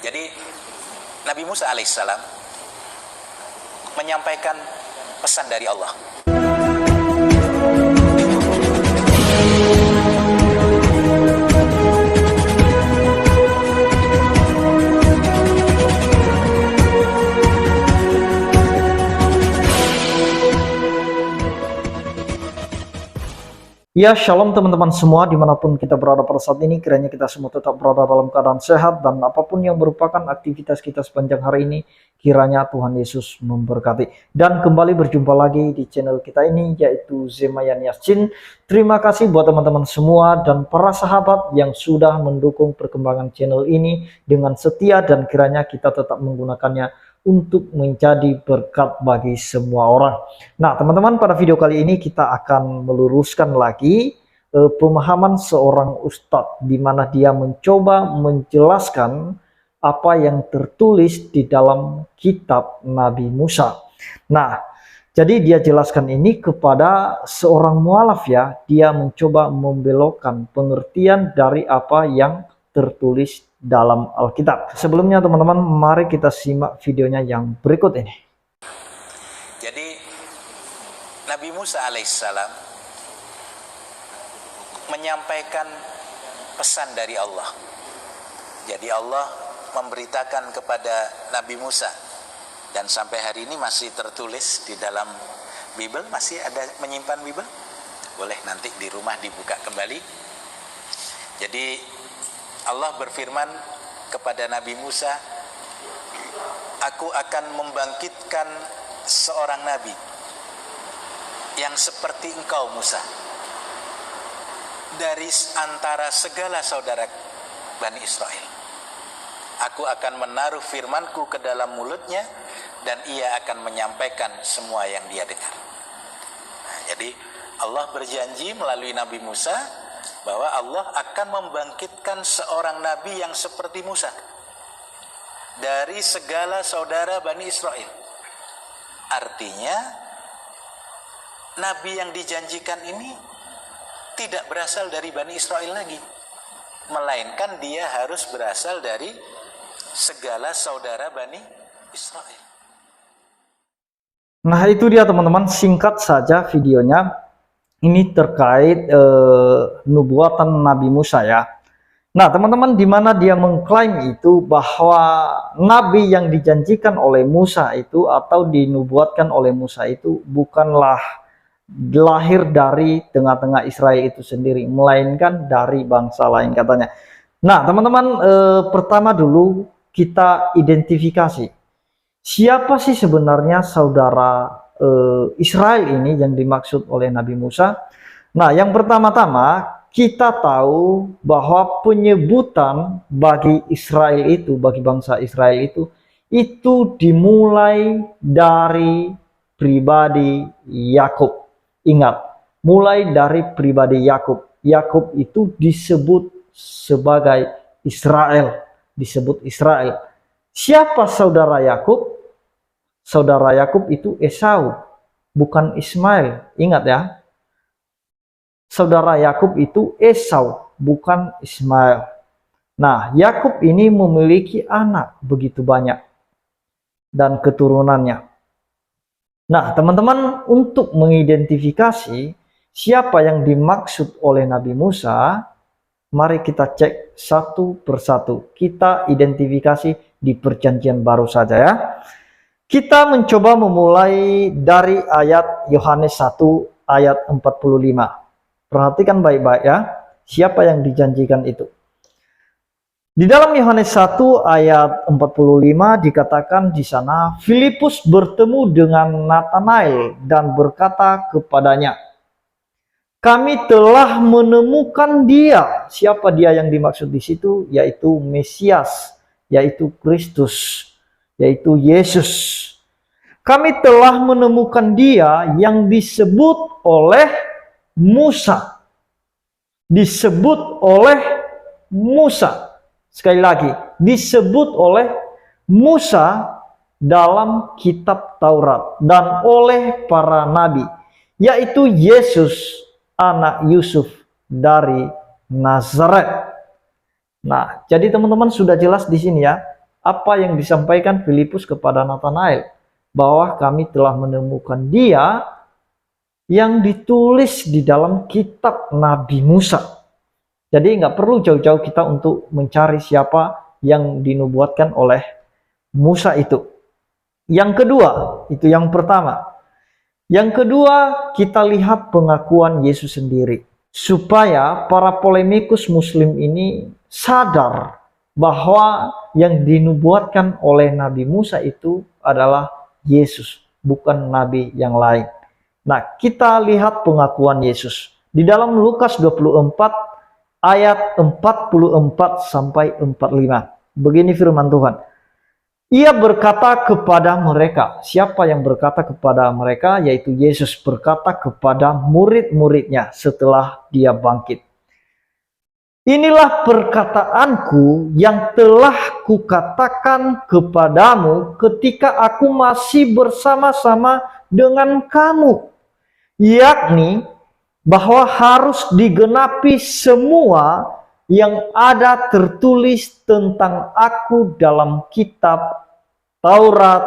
Jadi Nabi Musa alaihissalam menyampaikan pesan dari Allah. Ya, shalom teman-teman semua dimanapun kita berada pada saat ini. Kiranya kita semua tetap berada dalam keadaan sehat dan apapun yang merupakan aktivitas kita sepanjang hari ini, kiranya Tuhan Yesus memberkati. Dan kembali berjumpa lagi di channel kita ini, yaitu Zemayan Yasin. Terima kasih buat teman-teman semua dan para sahabat yang sudah mendukung perkembangan channel ini dengan setia, dan kiranya kita tetap menggunakannya untuk menjadi berkat bagi semua orang. Nah teman-teman, pada video kali ini kita akan meluruskan lagi pemahaman seorang ustadz, di mana dia mencoba menjelaskan apa yang tertulis di dalam kitab Nabi Musa. Nah, jadi dia jelaskan ini kepada seorang mualaf ya, dia mencoba membelokkan pengertian dari apa yang tertulis dalam Alkitab. Sebelumnya teman-teman, mari kita simak videonya yang berikut ini. Jadi Nabi Musa alaihissalam menyampaikan pesan dari Allah. Jadi Allah memberitakan kepada Nabi Musa, dan sampai hari ini masih tertulis di dalam Bible. Masih ada menyimpan Bible? Boleh nanti di rumah dibuka kembali. Jadi Allah berfirman kepada Nabi Musa, "Aku akan membangkitkan seorang nabi yang seperti engkau Musa dari antara segala saudara Bani Israel. Aku akan menaruh firmanku ke dalam mulutnya dan ia akan menyampaikan semua yang dia dengar." Nah, jadi Allah berjanji melalui Nabi Musa bahwa Allah akan membangkitkan seorang nabi yang seperti Musa dari segala saudara Bani Israel. Artinya nabi yang dijanjikan ini tidak berasal dari Bani Israel lagi, melainkan dia harus berasal dari segala saudara Bani Israel. Nah itu dia teman-teman, singkat saja videonya. Ini terkait nubuatan Nabi Musa ya. Nah teman-teman, di mana dia mengklaim itu bahwa nabi yang dijanjikan oleh Musa itu atau dinubuatkan oleh Musa itu bukanlah lahir dari tengah-tengah Israel itu sendiri, melainkan dari bangsa lain katanya. Nah teman-teman, pertama dulu kita identifikasi siapa sih sebenarnya saudara Israel ini yang dimaksud oleh Nabi Musa. Nah yang pertama-tama kita tahu bahwa penyebutan bagi Israel itu, bagi bangsa Israel itu dimulai dari pribadi Yakub. Ingat, mulai dari pribadi Yakub. Yakub itu disebut sebagai Israel, disebut Israel. Siapa saudara Yakub? Saudara Yakub itu Esau, bukan Ismail. Ingat ya. Saudara Yakub itu Esau, bukan Ismail. Nah, Yakub ini memiliki anak begitu banyak dan keturunannya. Nah, teman-teman, untuk mengidentifikasi siapa yang dimaksud oleh Nabi Musa, mari kita cek satu persatu. Kita identifikasi di Perjanjian Baru saja ya. Kita mencoba memulai dari ayat Yohanes 1 ayat 45. Perhatikan baik-baik ya, siapa yang dijanjikan itu. Di dalam Yohanes 1 ayat 45 dikatakan di sana, Filipus bertemu dengan Nathanael dan berkata kepadanya, "Kami telah menemukan dia." Siapa dia yang dimaksud di situ? Yaitu Mesias, yaitu Kristus, yaitu Yesus. Kami telah menemukan dia yang disebut oleh Musa. Disebut oleh Musa. Sekali lagi, disebut oleh Musa dalam kitab Taurat dan oleh para nabi, yaitu Yesus anak Yusuf dari Nazaret. Nah, jadi teman-teman sudah jelas di sini ya. apa yang disampaikan Filipus kepada Nathanael, bahwa kami telah menemukan dia yang ditulis di dalam kitab Nabi Musa. Jadi nggak perlu jauh-jauh kita untuk mencari siapa yang dinubuatkan oleh Musa itu. Yang kedua, itu yang pertama. Yang kedua, kita lihat pengakuan Yesus sendiri. Supaya para polemikus muslim ini sadar bahwa yang dinubuatkan oleh Nabi Musa itu adalah Yesus, bukan nabi yang lain. Nah, kita lihat pengakuan Yesus. Di dalam Lukas 24 ayat 44 sampai 45. Begini firman Tuhan. Ia berkata kepada mereka, siapa yang berkata kepada mereka? Yaitu Yesus berkata kepada murid-muridnya setelah dia bangkit. Inilah perkataanku yang telah kukatakan kepadamu ketika aku masih bersama-sama dengan kamu. Yakni bahwa harus digenapi semua yang ada tertulis tentang aku dalam kitab Taurat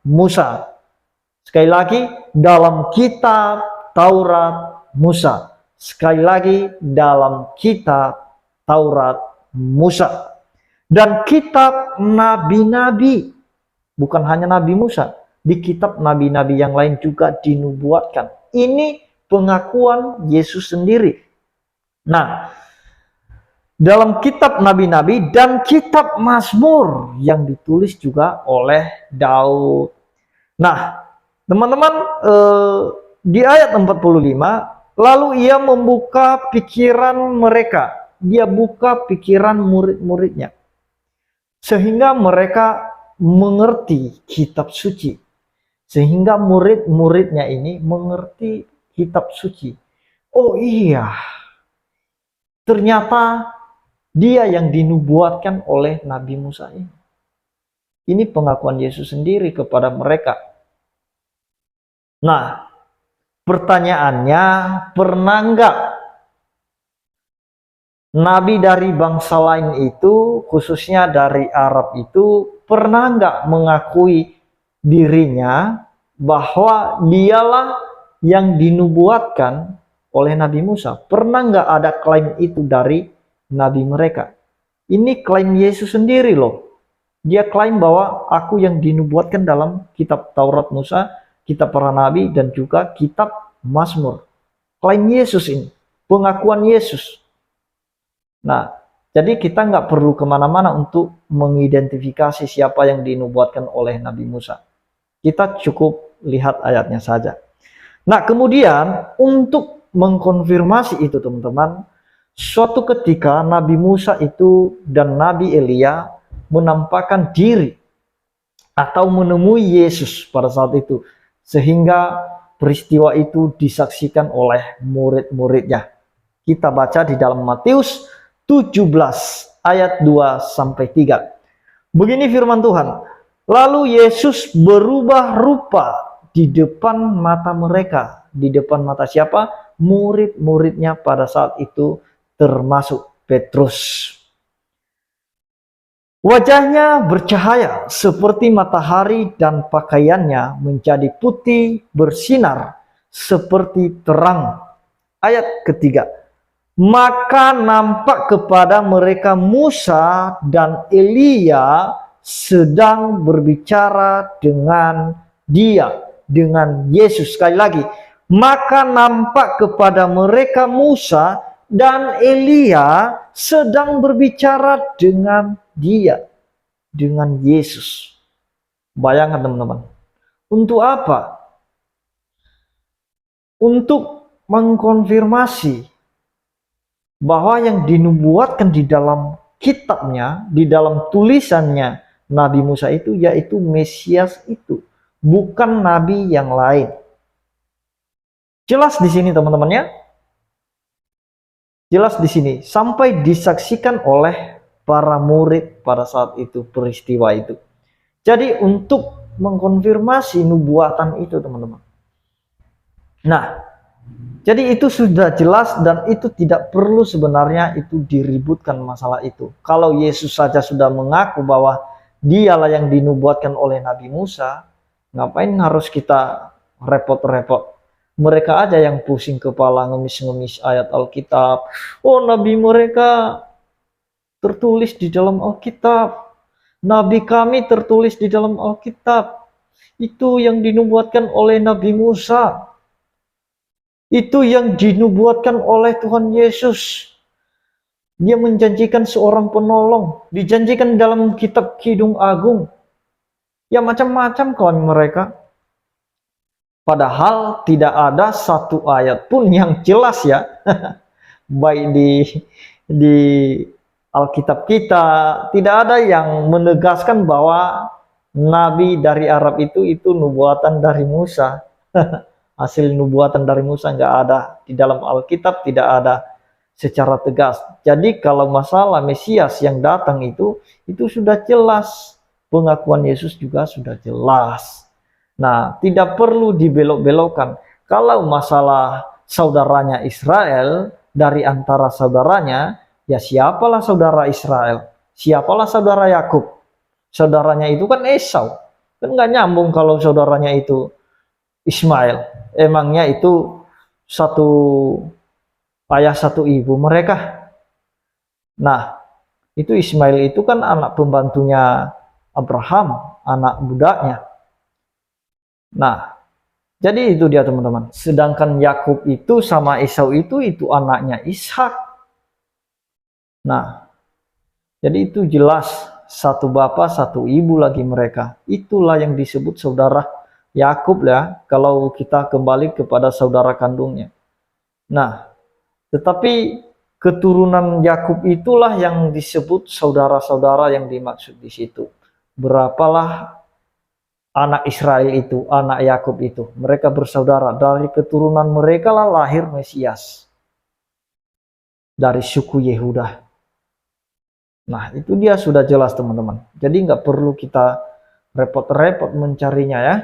Musa. Sekali lagi, dalam kitab Taurat Musa. Sekali lagi, dalam kitab Taurat Musa. Dan kitab nabi-nabi. Bukan hanya Nabi Musa. Di kitab nabi-nabi yang lain juga dinubuatkan. Ini pengakuan Yesus sendiri. Nah, dalam kitab nabi-nabi dan kitab Mazmur yang ditulis juga oleh Daud. Nah, teman-teman, di ayat 45, lalu ia membuka pikiran mereka. Dia buka pikiran murid-muridnya. Sehingga mereka mengerti kitab suci. Sehingga murid-muridnya ini mengerti kitab suci. Oh iya, ternyata dia yang dinubuatkan oleh Nabi Musa ini. Ini pengakuan Yesus sendiri kepada mereka. Nah, pertanyaannya, pernah enggak Nabi dari bangsa lain itu, khususnya dari Arab itu, pernah enggak mengakui dirinya bahwa dialah yang dinubuatkan oleh Nabi Musa? Pernah enggak ada klaim itu dari nabi mereka? Ini klaim Yesus sendiri loh. Dia klaim bahwa aku yang dinubuatkan dalam kitab Taurat Musa, kitab para nabi, dan juga kitab Mazmur. Klaim Yesus ini, pengakuan Yesus. Nah, jadi kita nggak perlu kemana-mana untuk mengidentifikasi siapa yang dinubuatkan oleh Nabi Musa. Kita cukup lihat ayatnya saja. Nah, kemudian untuk mengkonfirmasi itu teman-teman, suatu ketika Nabi Musa itu dan Nabi Elia menampakkan diri atau menemui Yesus pada saat itu, sehingga peristiwa itu disaksikan oleh murid-muridnya. Kita baca di dalam Matius 17 ayat 2-3. Begini firman Tuhan. Lalu Yesus berubah rupa di depan mata mereka. Di depan mata siapa? Murid-muridnya pada saat itu, termasuk Petrus. Wajahnya bercahaya seperti matahari dan pakaiannya menjadi putih bersinar seperti terang. Ayat ketiga. Maka nampak kepada mereka Musa dan Elia sedang berbicara dengan dia, dengan Yesus. Sekali lagi, maka nampak kepada mereka Musa dan Elia sedang berbicara dengan dia, dengan Yesus. Bayangkan teman-teman, untuk apa? Untuk mengkonfirmasi bahwa yang dinubuatkan di dalam kitabnya, di dalam tulisannya Nabi Musa itu, yaitu Mesias itu, bukan nabi yang lain. Jelas di sini teman-teman ya. Jelas di sini, sampai disaksikan oleh para murid pada saat itu, peristiwa itu. Jadi untuk mengkonfirmasi nubuatan itu teman-teman. Nah, jadi itu sudah jelas dan itu tidak perlu sebenarnya itu diributkan masalah itu. Kalau Yesus saja sudah mengaku bahwa dialah yang dinubuatkan oleh Nabi Musa, ngapain harus kita repot-repot? Mereka aja yang pusing kepala ngemis-ngemis ayat Alkitab. Oh, nabi mereka tertulis di dalam Alkitab. Nabi kami tertulis di dalam Alkitab. Itu yang dinubuatkan oleh Nabi Musa. Itu yang dinubuatkan oleh Tuhan Yesus. Dia menjanjikan seorang penolong. Dijanjikan dalam kitab Kidung Agung. Ya macam-macam klaim mereka. Padahal tidak ada satu ayat pun yang jelas ya. Baik di Alkitab kita, tidak ada yang menegaskan bahwa Nabi dari Arab itu nubuatan dari Musa. Hasil nubuatan dari Musa nggak ada. Di dalam Alkitab tidak ada secara tegas. Jadi kalau masalah Mesias yang datang itu sudah jelas. Pengakuan Yesus juga sudah jelas. Nah, tidak perlu dibelok-belokkan. Kalau masalah saudaranya Israel, dari antara saudaranya, ya siapalah saudara Israel? Siapalah saudara Yakub? Saudaranya itu kan Esau. Kan nggak nyambung kalau saudaranya itu Ismail. Emangnya itu satu ayah satu ibu mereka? Nah, itu Ismail itu kan anak pembantunya Abraham, anak budaknya. Nah, jadi itu dia teman-teman. Sedangkan Yakub itu sama Esau itu anaknya Ishak. Nah, jadi itu jelas satu bapak satu ibu lagi mereka. Itulah yang disebut saudara Yakub ya, kalau kita kembali kepada saudara kandungnya. Nah, tetapi keturunan Yakub itulah yang disebut saudara-saudara yang dimaksud di situ. Berapalah anak Israel itu, anak Yakub itu, mereka bersaudara. Dari keturunan mereka lah lahir Mesias dari suku Yehuda. Nah, itu dia sudah jelas teman-teman. Jadi nggak perlu kita repot-repot mencarinya ya.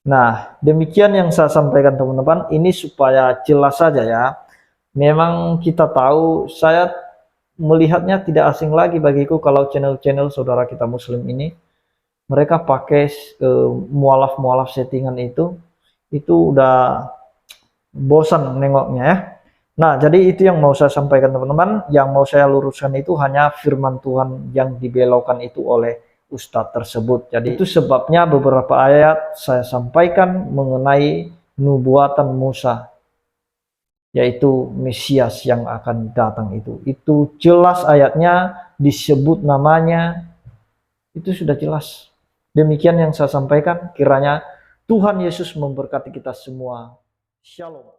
Nah, demikian yang saya sampaikan teman-teman. Ini supaya jelas saja ya. Memang kita tahu, saya melihatnya tidak asing lagi bagiku kalau channel-channel saudara kita Muslim ini mereka pakai mualaf-mualaf settingan itu udah bosan nengoknya ya. Nah, jadi itu yang mau saya sampaikan teman-teman. Yang mau saya luruskan itu hanya firman Tuhan yang dibelokkan itu oleh ustadz tersebut. Jadi itu sebabnya beberapa ayat saya sampaikan mengenai nubuatan Musa, yaitu Mesias yang akan datang itu. Itu jelas ayatnya, disebut namanya, itu sudah jelas. Demikian yang saya sampaikan, kiranya Tuhan Yesus memberkati kita semua. Shalom.